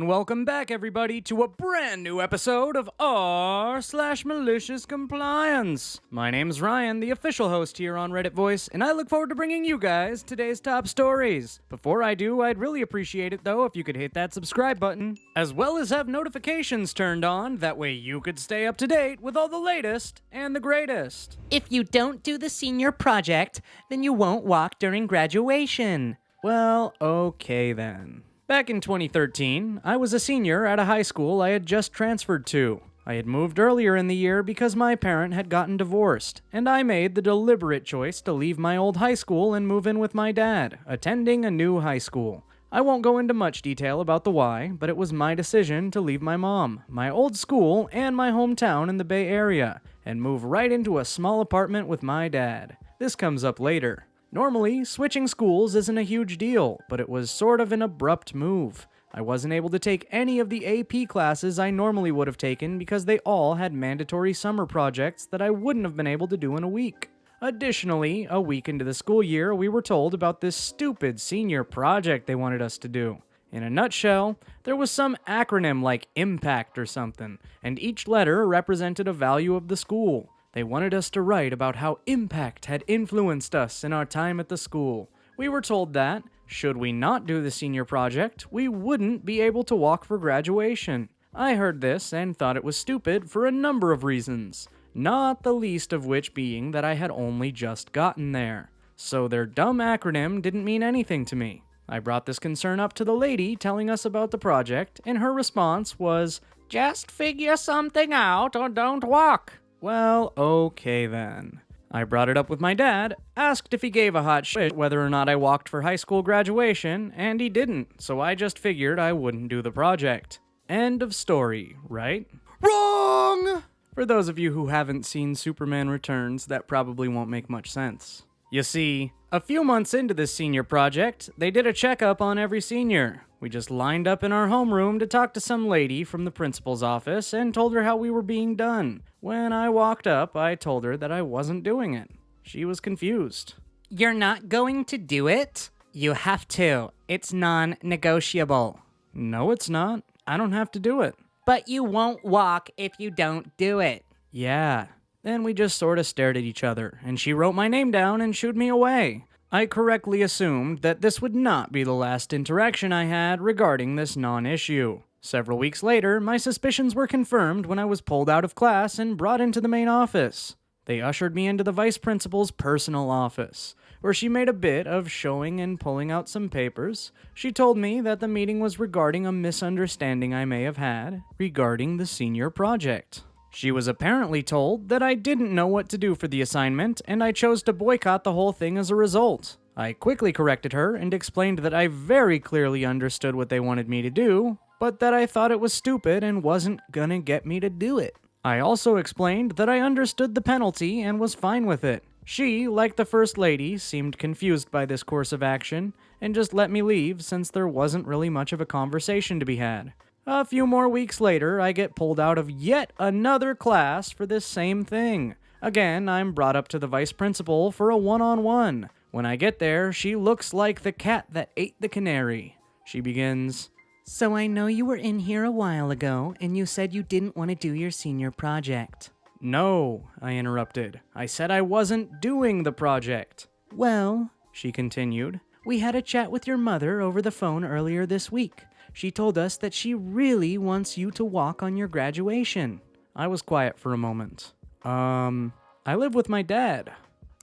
And welcome back, everybody, to a brand new episode of r/MaliciousCompliance. My name's Ryan, the official host here on Reddit Voice, and I look forward to bringing you guys today's top stories. Before I do, I'd really appreciate it, though, if you could hit that subscribe button, as well as have notifications turned on. That way you could stay up to date with all the latest and the greatest. If you don't do the senior project, then you won't walk during graduation. Well, okay then. Back in 2013, I was a senior at a high school I had just transferred to. I had moved earlier in the year because my parent had gotten divorced, and I made the deliberate choice to leave my old high school and move in with my dad, attending a new high school. I won't go into much detail about the why, but it was my decision to leave my mom, my old school, and my hometown in the Bay Area, and move right into a small apartment with my dad. This comes up later. Normally, switching schools isn't a huge deal, but it was sort of an abrupt move. I wasn't able to take any of the AP classes I normally would have taken because they all had mandatory summer projects that I wouldn't have been able to do in a week. Additionally, a week into the school year, we were told about this stupid senior project they wanted us to do. In a nutshell, there was some acronym like IMPACT or something, and each letter represented a value of the school. They wanted us to write about how impact had influenced us in our time at the school. We were told that, should we not do the senior project, we wouldn't be able to walk for graduation. I heard this and thought it was stupid for a number of reasons, not the least of which being that I had only just gotten there. So their dumb acronym didn't mean anything to me. I brought this concern up to the lady telling us about the project, and her response was, "Just figure something out or don't walk." Well, okay then. I brought it up with my dad, asked if he gave a hot shit whether or not I walked for high school graduation, and he didn't, so I just figured I wouldn't do the project. End of story, right? Wrong! For those of you who haven't seen Superman Returns, that probably won't make much sense. You see, a few months into this senior project, they did a checkup on every senior. We just lined up in our homeroom to talk to some lady from the principal's office and told her how we were being done. When I walked up, I told her that I wasn't doing it. She was confused. You're not going to do it? You have to. It's non-negotiable. No, it's not. I don't have to do it. But you won't walk if you don't do it. Yeah. Then we just sort of stared at each other, and she wrote my name down and shooed me away. I correctly assumed that this would not be the last interaction I had regarding this non-issue. Several weeks later, my suspicions were confirmed when I was pulled out of class and brought into the main office. They ushered me into the vice principal's personal office, where she made a bit of showing and pulling out some papers. She told me that the meeting was regarding a misunderstanding I may have had regarding the senior project. She was apparently told that I didn't know what to do for the assignment, and I chose to boycott the whole thing as a result. I quickly corrected her and explained that I very clearly understood what they wanted me to do, but that I thought it was stupid and wasn't gonna get me to do it. I also explained that I understood the penalty and was fine with it. She, like the First Lady, seemed confused by this course of action, and just let me leave since there wasn't really much of a conversation to be had. A few more weeks later, I get pulled out of yet another class for this same thing. Again, I'm brought up to the vice principal for a one-on-one. When I get there, she looks like the cat that ate the canary. She begins, "So I know you were in here a while ago, and you said you didn't want to do your senior project." "No," I interrupted. "I said I wasn't doing the project." "Well," she continued, "we had a chat with your mother over the phone earlier this week. She told us that she really wants you to walk on your graduation." I was quiet for a moment. I live with my dad."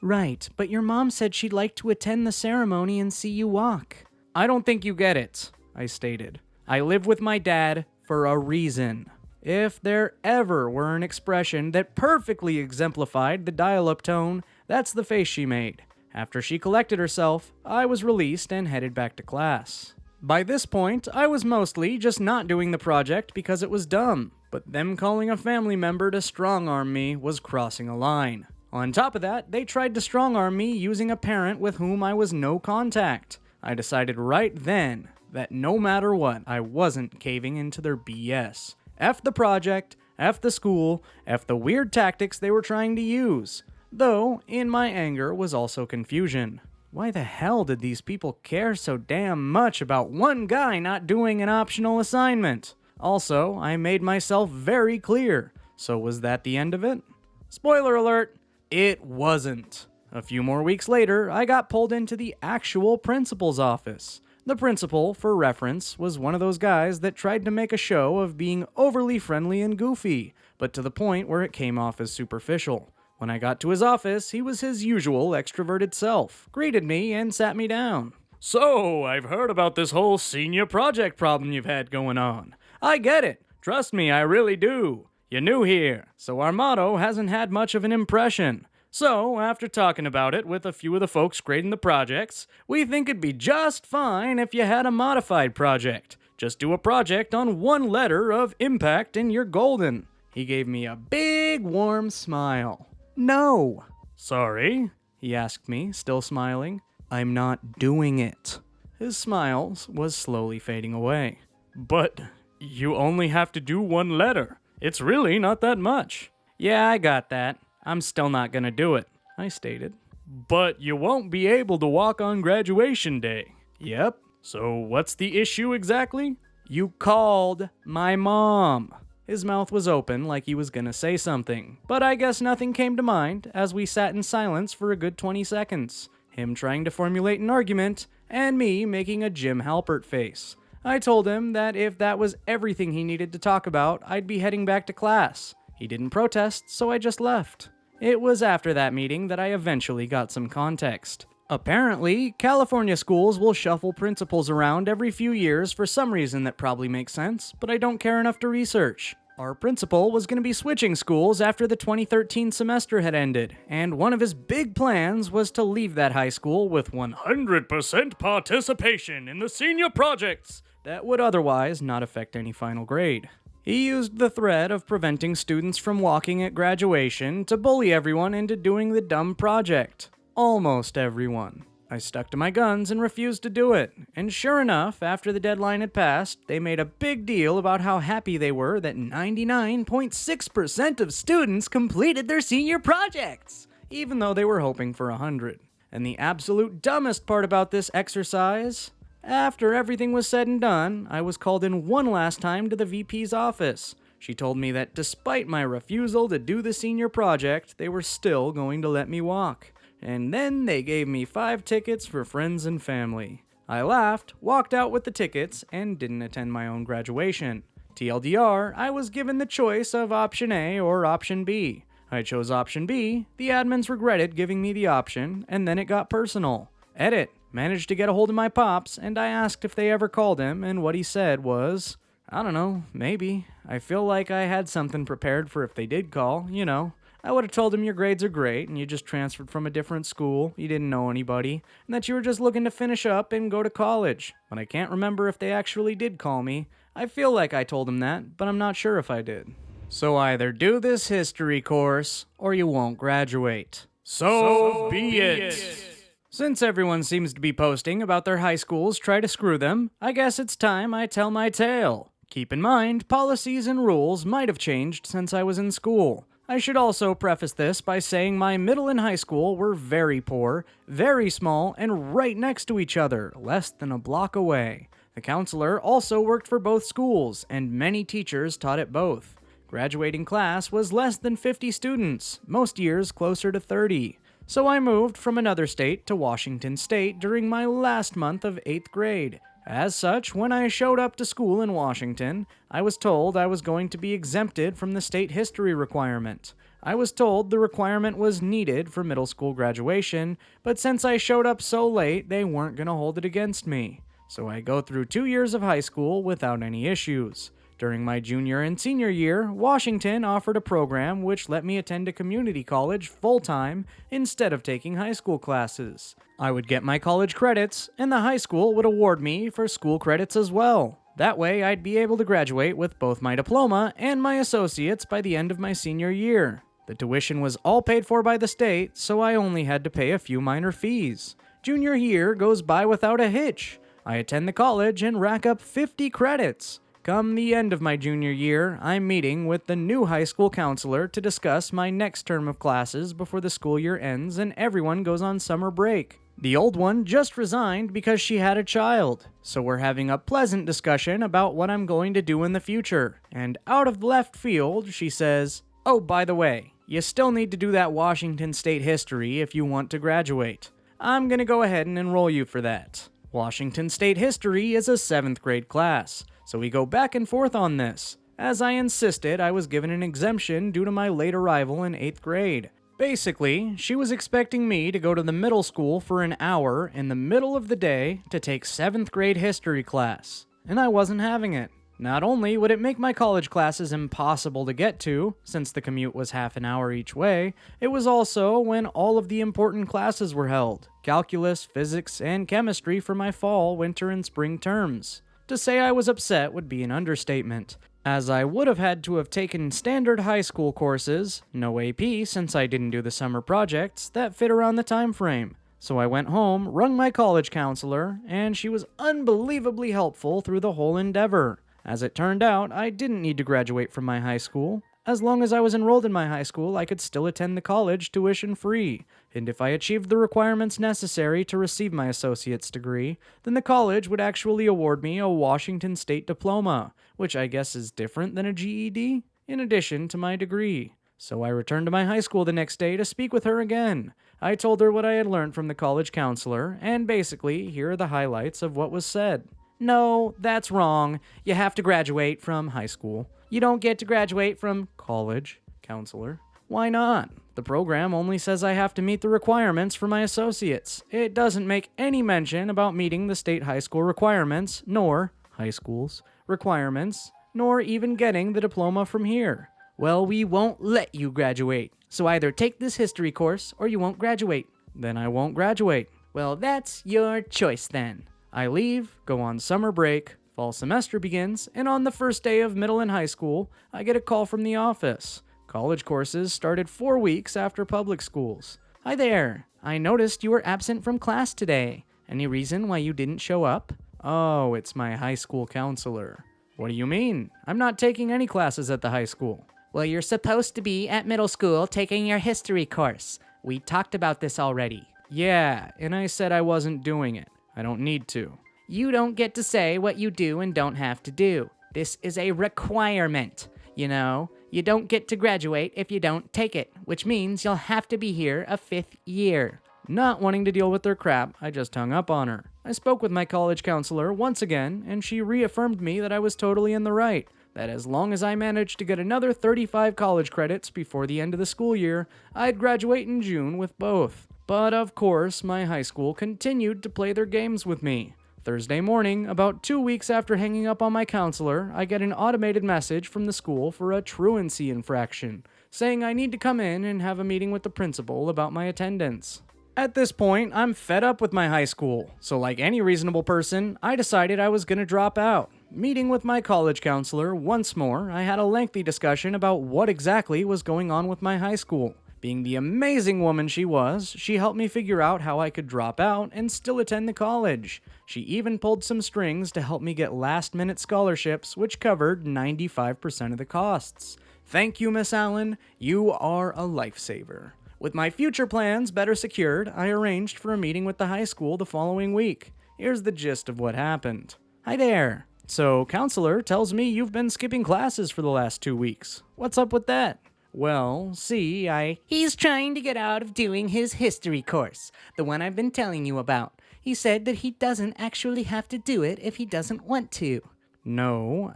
"Right, but your mom said she'd like to attend the ceremony and see you walk." "I don't think you get it," I stated. "I live with my dad for a reason." If there ever were an expression that perfectly exemplified the dial-up tone, that's the face she made. After she collected herself, I was released and headed back to class. By this point, I was mostly just not doing the project because it was dumb, but them calling a family member to strong-arm me was crossing a line. On top of that, they tried to strong-arm me using a parent with whom I was no contact. I decided right then that no matter what, I wasn't caving into their BS. F the project, F the school, F the weird tactics they were trying to use. Though, in my anger was also confusion. Why the hell did these people care so damn much about one guy not doing an optional assignment? Also, I made myself very clear. So was that the end of it? Spoiler alert, it wasn't. A few more weeks later, I got pulled into the actual principal's office. The principal, for reference, was one of those guys that tried to make a show of being overly friendly and goofy, but to the point where it came off as superficial. When I got to his office, he was his usual extroverted self, greeted me, and sat me down. So, I've heard about this whole senior project problem you've had going on. I get it. Trust me, I really do. You're new here, so our motto hasn't had much of an impression. So, after talking about it with a few of the folks grading the projects, we think it'd be just fine if you had a modified project. Just do a project on one letter of impact and you're golden. He gave me a big, warm smile. No. Sorry? He asked me, still smiling. I'm not doing it. His smile was slowly fading away. But you only have to do one letter. It's really not that much. Yeah, I got that. I'm still not gonna do it, I stated. But you won't be able to walk on graduation day. Yep. So what's the issue exactly? You called my mom. His mouth was open like he was gonna say something, but I guess nothing came to mind as we sat in silence for a good 20 seconds. Him trying to formulate an argument, and me making a Jim Halpert face. I told him that if that was everything he needed to talk about, I'd be heading back to class. He didn't protest, so I just left. It was after that meeting that I eventually got some context. Apparently, California schools will shuffle principals around every few years for some reason that probably makes sense, but I don't care enough to research. Our principal was going to be switching schools after the 2013 semester had ended, and one of his big plans was to leave that high school with 100% participation in the senior projects that would otherwise not affect any final grade. He used the threat of preventing students from walking at graduation to bully everyone into doing the dumb project. Almost everyone. I stuck to my guns and refused to do it, and sure enough, after the deadline had passed, they made a big deal about how happy they were that 99.6% of students completed their senior projects, even though they were hoping for 100. And the absolute dumbest part about this exercise? After everything was said and done, I was called in one last time to the VP's office. She told me that despite my refusal to do the senior project, they were still going to let me walk. And then they gave me 5 tickets for friends and family. I laughed, walked out with the tickets, and didn't attend my own graduation. TLDR, I was given the choice of option A or option B. I chose option B, the admins regretted giving me the option, and then it got personal. Edit. Managed to get a hold of my pops, and I asked if they ever called him, and what he said was, I don't know, maybe. I feel like I had something prepared for if they did call, you know. I would have told him your grades are great, and you just transferred from a different school, you didn't know anybody, and that you were just looking to finish up and go to college. But I can't remember if they actually did call me. I feel like I told him that, but I'm not sure if I did. So either do this history course, or you won't graduate. So be it. Since everyone seems to be posting about their high schools try to screw them, I guess it's time I tell my tale. Keep in mind, policies and rules might have changed since I was in school. I should also preface this by saying my middle and high school were very poor, very small, and right next to each other, less than a block away. The counselor also worked for both schools, and many teachers taught at both. Graduating class was less than 50 students, most years closer to 30. So I moved from another state to Washington State during my last month of 8th grade. As such, when I showed up to school in Washington, I was told I was going to be exempted from the state history requirement. I was told the requirement was needed for middle school graduation, but since I showed up so late, they weren't going to hold it against me. So I go through 2 years of high school without any issues. During my junior and senior year, Washington offered a program which let me attend a community college full-time instead of taking high school classes. I would get my college credits, and the high school would award me for school credits as well. That way, I'd be able to graduate with both my diploma and my associates by the end of my senior year. The tuition was all paid for by the state, so I only had to pay a few minor fees. Junior year goes by without a hitch. I attend the college and rack up 50 credits. Come the end of my junior year, I'm meeting with the new high school counselor to discuss my next term of classes before the school year ends and everyone goes on summer break. The old one just resigned because she had a child, so we're having a pleasant discussion about what I'm going to do in the future. And out of left field, she says, "Oh, by the way, you still need to do that Washington State history if you want to graduate. I'm going to go ahead and enroll you for that." Washington State history is a 7th grade class, so we go back and forth on this. As I insisted, I was given an exemption due to my late arrival in 8th grade. Basically, she was expecting me to go to the middle school for an hour in the middle of the day to take 7th grade history class, and I wasn't having it. Not only would it make my college classes impossible to get to, since the commute was half an hour each way, it was also when all of the important classes were held: calculus, physics, and chemistry for my fall, winter, and spring terms. To say I was upset would be an understatement, as I would have had to have taken standard high school courses, no AP since I didn't do the summer projects, that fit around the time frame. So I went home, rung my college counselor, and she was unbelievably helpful through the whole endeavor. As it turned out, I didn't need to graduate from my high school. As long as I was enrolled in my high school, I could still attend the college tuition-free, and if I achieved the requirements necessary to receive my associate's degree, then the college would actually award me a Washington State diploma, which I guess is different than a GED, in addition to my degree. So I returned to my high school the next day to speak with her again. I told her what I had learned from the college counselor, and basically, here are the highlights of what was said. "No, that's wrong. You have to graduate from high school. You don't get to graduate from college." Counselor: "Why not? The program only says I have to meet the requirements for my associates. It doesn't make any mention about meeting the state high school requirements, nor high school's requirements, nor even getting the diploma from here." "Well, we won't let you graduate. So either take this history course or you won't graduate." "Then I won't graduate." "Well, that's your choice then." I leave, go on summer break, fall semester begins, and on the first day of middle and high school, I get a call from the office. College courses started 4 weeks after public schools. "Hi there. I noticed you were absent from class today. Any reason why you didn't show up?" "Oh, it's my high school counselor." "What do you mean? I'm not taking any classes at the high school." "Well, you're supposed to be at middle school taking your history course. We talked about this already." "Yeah, and I said I wasn't doing it. I don't need to." "You don't get to say what you do and don't have to do. This is a requirement. You know, you don't get to graduate if you don't take it, which means you'll have to be here a 5th year. Not wanting to deal with their crap, I just hung up on her. I spoke with my college counselor once again, and she reaffirmed me that I was totally in the right, that as long as I managed to get another 35 college credits before the end of the school year, I'd graduate in June with both. But of course, my high school continued to play their games with me. Thursday morning, about 2 weeks after hanging up on my counselor, I get an automated message from the school for a truancy infraction, saying I need to come in and have a meeting with the principal about my attendance. At this point, I'm fed up with my high school, so like any reasonable person, I decided I was going to drop out. Meeting with my college counselor once more, I had a lengthy discussion about what exactly was going on with my high school. Being the amazing woman she was, she helped me figure out how I could drop out and still attend the college. She even pulled some strings to help me get last-minute scholarships, which covered 95% of the costs. Thank you, Miss Allen. You are a lifesaver. With my future plans better secured, I arranged for a meeting with the high school the following week. Here's the gist of what happened. "Hi there. So, counselor tells me you've been skipping classes for the last 2 weeks. What's up with that?" "Well, see, He's trying to get out of doing his history course, the one I've been telling you about. He said that he doesn't actually have to do it if he doesn't want to." "No,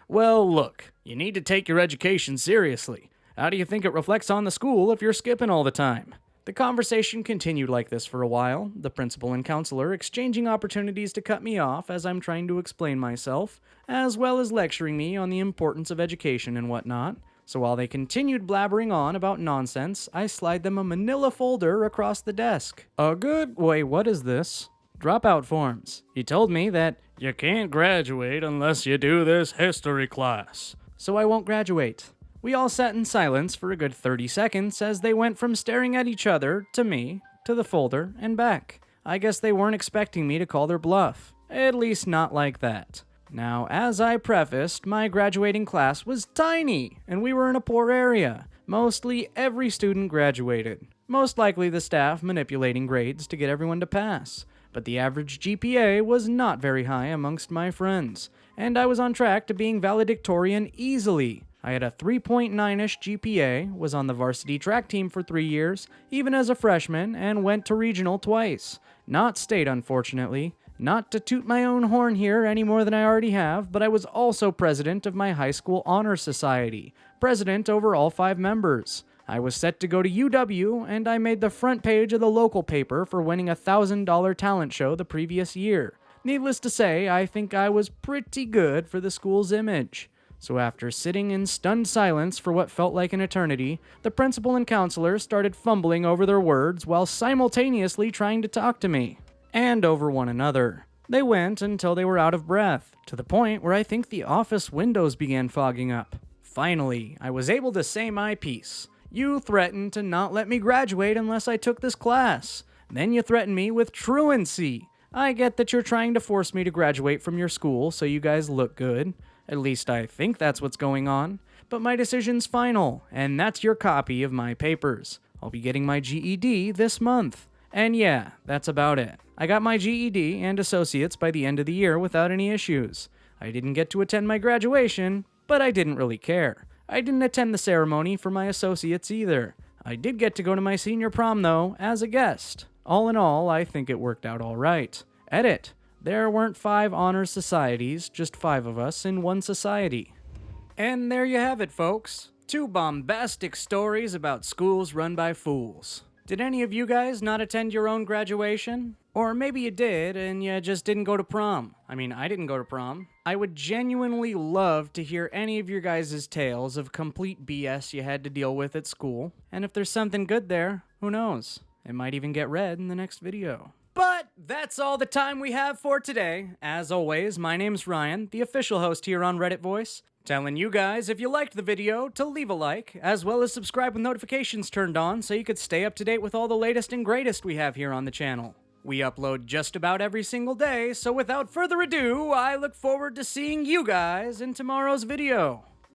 Well, look, you need to take your education seriously. How do you think it reflects on the school if you're skipping all the time?" The conversation continued like this for a while, the principal and counselor exchanging opportunities to cut me off as I'm trying to explain myself, as well as lecturing me on the importance of education and whatnot. So while they continued blabbering on about nonsense, I slide them a manila folder across the desk. Wait, what is this? Dropout forms. He told me that you can't graduate unless you do this history class. So I won't graduate. We all sat in silence for a good 30 seconds as they went from staring at each other, to me, to the folder, and back. I guess they weren't expecting me to call their bluff. At least not like that. Now, as I prefaced, my graduating class was tiny, and we were in a poor area. Mostly every student graduated. Most likely the staff manipulating grades to get everyone to pass. But the average GPA was not very high amongst my friends, and I was on track to being valedictorian easily. I had a 3.9-ish GPA, was on the varsity track team for 3 years, even as a freshman, and went to regional twice. Not state, unfortunately. Not to toot my own horn here any more than I already have, but I was also president of my high school honor society, president over all 5 members. I was set to go to UW, and I made the front page of the local paper for winning a $1,000 talent show the previous year. Needless to say, I think I was pretty good for the school's image. So after sitting in stunned silence for what felt like an eternity, the principal and counselor started fumbling over their words while simultaneously trying to talk to me. And over one another. They went until they were out of breath, to the point where I think the office windows began fogging up. Finally, I was able to say my piece. You threatened to not let me graduate unless I took this class. Then you threatened me with truancy. I get that you're trying to force me to graduate from your school so you guys look good. At least I think that's what's going on. But my decision's final, and that's your copy of my papers. I'll be getting my GED this month. And yeah, that's about it. I got my GED and associates by the end of the year without any issues. I didn't get to attend my graduation, but I didn't really care. I didn't attend the ceremony for my associates either. I did get to go to my senior prom, though, as a guest. All in all, I think it worked out all right. Edit. There weren't 5 honor societies, just 5 of us in one society. And there you have it, folks. 2 bombastic stories about schools run by fools. Did any of you guys not attend your own graduation? Or maybe you did and you just didn't go to prom. I mean, I didn't go to prom. I would genuinely love to hear any of your guys' tales of complete BS you had to deal with at school. And if there's something good there, who knows? It might even get read in the next video. But that's all the time we have for today. As always, my name's Ryan, the official host here on Reddit Voice, telling you guys if you liked the video to leave a like, as well as subscribe with notifications turned on so you could stay up to date with all the latest and greatest we have here on the channel. We upload just about every single day, so without further ado, I look forward to seeing you guys in tomorrow's video.